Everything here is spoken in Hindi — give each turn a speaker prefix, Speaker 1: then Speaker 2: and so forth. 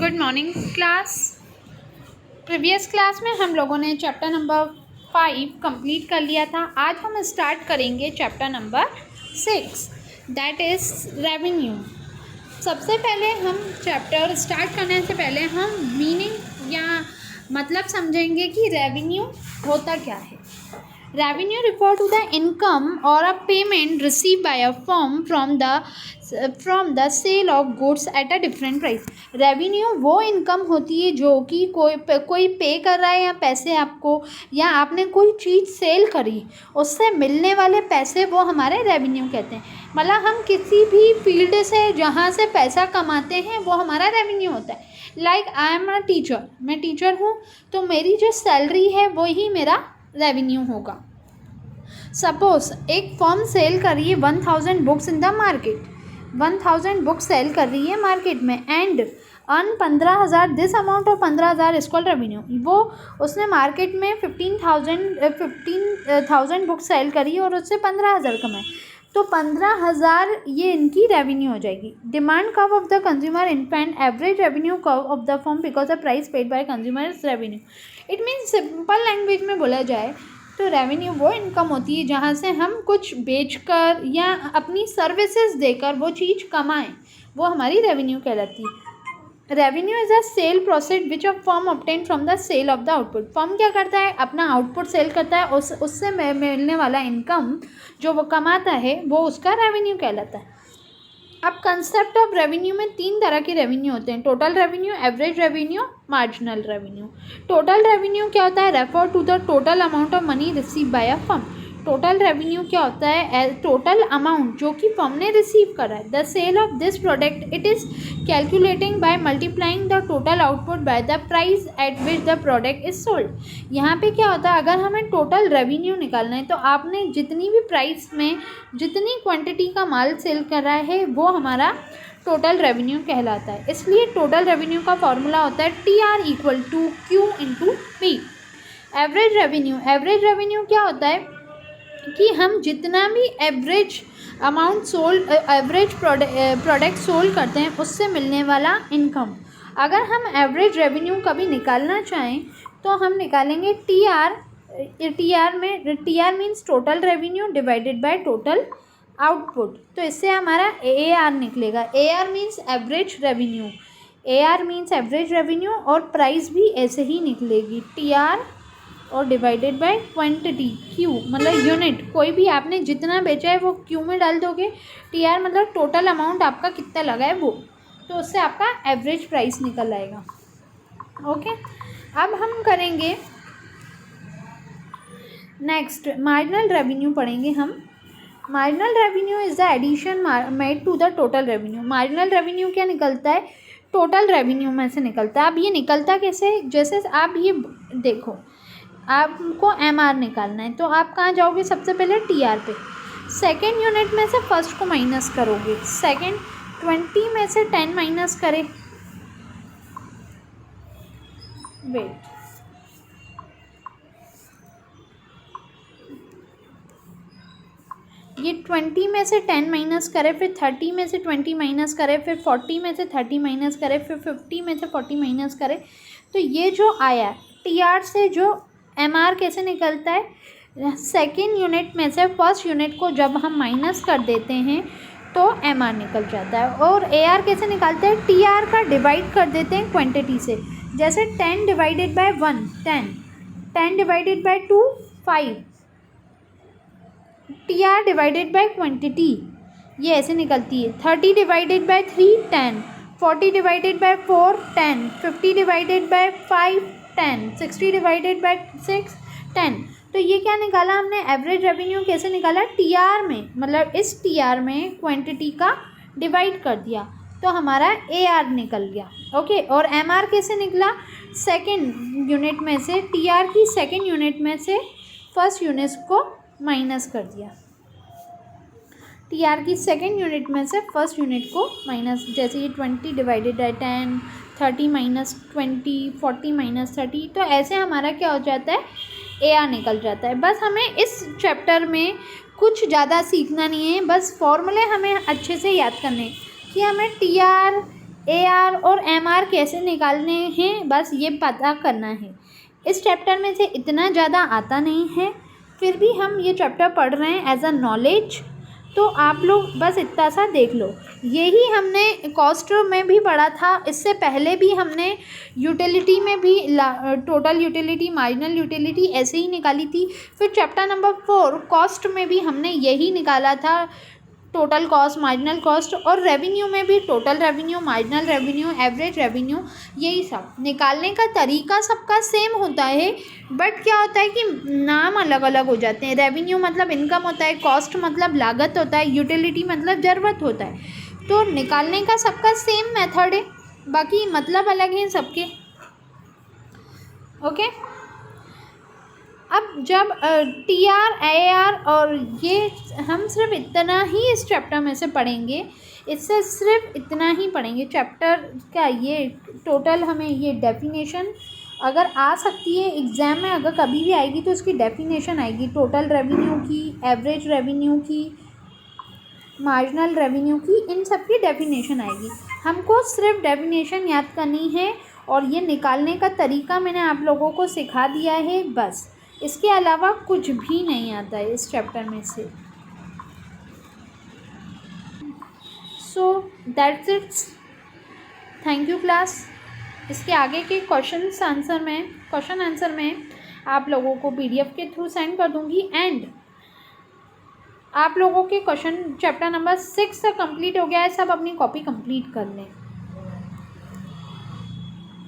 Speaker 1: Good morning class. Previous class में हम लोगों ने चैप्टर नंबर 5 कंप्लीट कर लिया था। आज हम स्टार्ट करेंगे chapter number 6 that is revenue. सबसे पहले हम चैप्टर स्टार्ट करने से पहले हम मीनिंग या मतलब समझेंगे कि रेवेन्यू होता क्या है। Revenue refer to the income or a payment received by a firm from the sale of goods at a different price. Revenue वो इनकम होती है जो कि कोई पे कर रहा है या पैसे आपको, या आपने कोई चीज़ सेल करी उससे मिलने वाले पैसे, वो हमारे रेवेन्यू कहते हैं। मतलब हम किसी भी फील्ड से जहाँ से पैसा कमाते हैं वो हमारा रेवेन्यू होता है। Like I am a teacher, मैं टीचर हूँ तो मेरी जो सैलरी है वही मेरा रेवेन्यू होगा। सपोज एक फर्म सेल कर रही है 1000 books in the market, 1000 books sell कर रही है मार्केट में and earn 15,000, this amount of 15,000 is called revenue. वो उसने मार्केट में 15,000 बुक्स सेल करी और उससे 15,000 कमाए, तो 15,000 ये इनकी रेवेन्यू हो जाएगी। Demand curve of the consumer इनफैंड average revenue curve of the firm because the price paid by consumer is revenue. It means simple language में बोला जाए तो रेवेन्यू वो इनकम होती है जहाँ से हम कुछ बेचकर या अपनी सर्विसेज देकर वो चीज़ कमाएं, वो हमारी रेवेन्यू कहलाती है। Revenue is a sale process which a firm obtain from the sale of the output. Firm क्या करता है, अपना आउटपुट सेल करता है, उससे मिलने वाला इनकम जो वो कमाता है वो उसका रेवेन्यू कहलाता है। अब कंसेप्ट ऑफ रेवेन्यू में 3 तरह के रेवेन्यू होते हैं, total revenue, average revenue, marginal revenue. Total revenue क्या होता है, refer to the total amount of money receive by a firm. Total revenue क्या होता है, टोटल अमाउंट जो कि फर्म ने रिसीव करा है। The sale of this product it is calculating by multiplying the total output by the price at which the product is sold. यहाँ पे क्या होता है, अगर हमें टोटल रेवेन्यू निकालना है तो आपने जितनी भी प्राइस में जितनी क्वांटिटी का माल सेल करा है वो हमारा टोटल रेवेन्यू कहलाता है। इसलिए टोटल रेवेन्यू का फॉर्मूला होता है TR equal to Q into P। Average revenue, average revenue क्या होता है कि हम जितना भी average amount sold, average product sold करते हैं उससे मिलने वाला इनकम। अगर हम एवरेज रेवेन्यू कभी निकालना चाहें तो हम निकालेंगे TR means total revenue divided by total output, तो इससे हमारा AR निकलेगा। AR means average revenue, AR means average revenue, और प्राइस भी ऐसे ही निकलेगी TR और डिवाइडेड बाय क्वांटिटी Q मतलब यूनिट। कोई भी आपने जितना बेचा है वो Q में डाल दोगे, TR मतलब टोटल अमाउंट आपका कितना लगा है वो, तो उससे आपका एवरेज प्राइस निकल आएगा। ओके, अब हम करेंगे नेक्स्ट मार्जिनल रेवेन्यू पढ़ेंगे हम। Marginal revenue is the addition made to the total revenue. Marginal revenue क्या निकलता है, टोटल रेवेन्यू में से निकलता है। अब ये निकलता कैसे, जैसे आप ये देखो, आपको MR निकालना है तो आप कहाँ जाओगे, सबसे पहले TR पे, सेकेंड यूनिट में से फर्स्ट को माइनस करोगे, सेकेंड 20 में से 10 माइनस करे, वेट, ये 20 में से 10 माइनस करे, फिर 30 में से 20 माइनस करे, फिर 40 में से 30 माइनस करे, फिर 50 में से 40 माइनस करे, तो ये जो आया TR से जो MR कैसे निकलता है, सेकेंड यूनिट में से फर्स्ट यूनिट को जब हम माइनस कर देते हैं तो MR निकल जाता है। और AR कैसे निकालते हैं, TR का डिवाइड कर देते हैं क्वांटिटी से, जैसे 10 divided by 1 10, 10 divided by 2 5, TR divided by quantity ये ऐसे निकलती है। 30 divided by 3 10, 40 divided by 4 10, 50 divided by 5 10, 60 divided by 6 10। तो ये क्या निकाला हमने, एवरेज रेवेन्यू कैसे निकाला, TR में, मतलब इस TR में क्वांटिटी का डिवाइड कर दिया तो हमारा AR निकल गया। ओके, और MR कैसे निकला, सेकेंड यूनिट में से, TR की सेकेंड यूनिट में से फर्स्ट यूनिट को माइनस कर दिया, TR की सेकेंड यूनिट में से फर्स्ट यूनिट को माइनस, जैसे ये 20 डिवाइडेड बाय 10, 30 माइनस 20, 40 माइनस 30, तो ऐसे हमारा क्या हो जाता है, AR निकल जाता है। बस हमें इस चैप्टर में कुछ ज़्यादा सीखना नहीं है, बस फॉर्मूले हमें अच्छे से याद करने कि हमें TR AR और MR कैसे निकालने हैं, बस ये पता करना है। इस चैप्टर में से इतना ज़्यादा आता नहीं है, फिर भी हम ये चैप्टर पढ़ रहे हैं एज अ नॉलेज, तो आप लोग बस इतना सा देख लो। यही हमने कॉस्ट में भी पढ़ा था, इससे पहले भी हमने यूटिलिटी में भी टोटल यूटिलिटी, मार्जिनल यूटिलिटी ऐसे ही निकाली थी। फिर चैप्टर नंबर 4 कॉस्ट में भी हमने यही निकाला था, टोटल कॉस्ट, मार्जिनल कॉस्ट, और रेवेन्यू में भी total revenue, marginal revenue, average revenue, यही सब निकालने का तरीका सबका सेम होता है, बट क्या होता है कि नाम अलग अलग हो जाते हैं। रेवेन्यू मतलब इनकम होता है, कॉस्ट मतलब लागत होता है, यूटिलिटी मतलब ज़रूरत होता है। तो निकालने का सबका सेम मेथड है, बाकी मतलब अलग हैं सबके। ओके, अब जब TR, AR और ये हम सिर्फ इतना ही इस चैप्टर में से पढ़ेंगे, इससे सिर्फ इतना ही पढ़ेंगे चैप्टर का। ये टोटल हमें ये डेफिनेशन अगर आ सकती है एग्ज़ाम में, अगर कभी भी आएगी तो इसकी डेफिनेशन आएगी, टोटल रेवेन्यू की, एवरेज रेवेन्यू की, मार्जिनल रेवेन्यू की, इन सब की डेफिनेशन आएगी। हमको सिर्फ डेफिनेशन याद करनी है और ये निकालने का तरीका मैंने आप लोगों को सिखा दिया है, बस। इसके अलावा कुछ भी नहीं आता है इस चैप्टर में से। So that's it, thank you class. इसके आगे के क्वेश्चन आंसर में आप लोगों को PDF के थ्रू सेंड कर दूंगी, एंड आप लोगों के क्वेश्चन चैप्टर नंबर 6 तक कंप्लीट हो गया है, सब अपनी कॉपी कंप्लीट कर लें।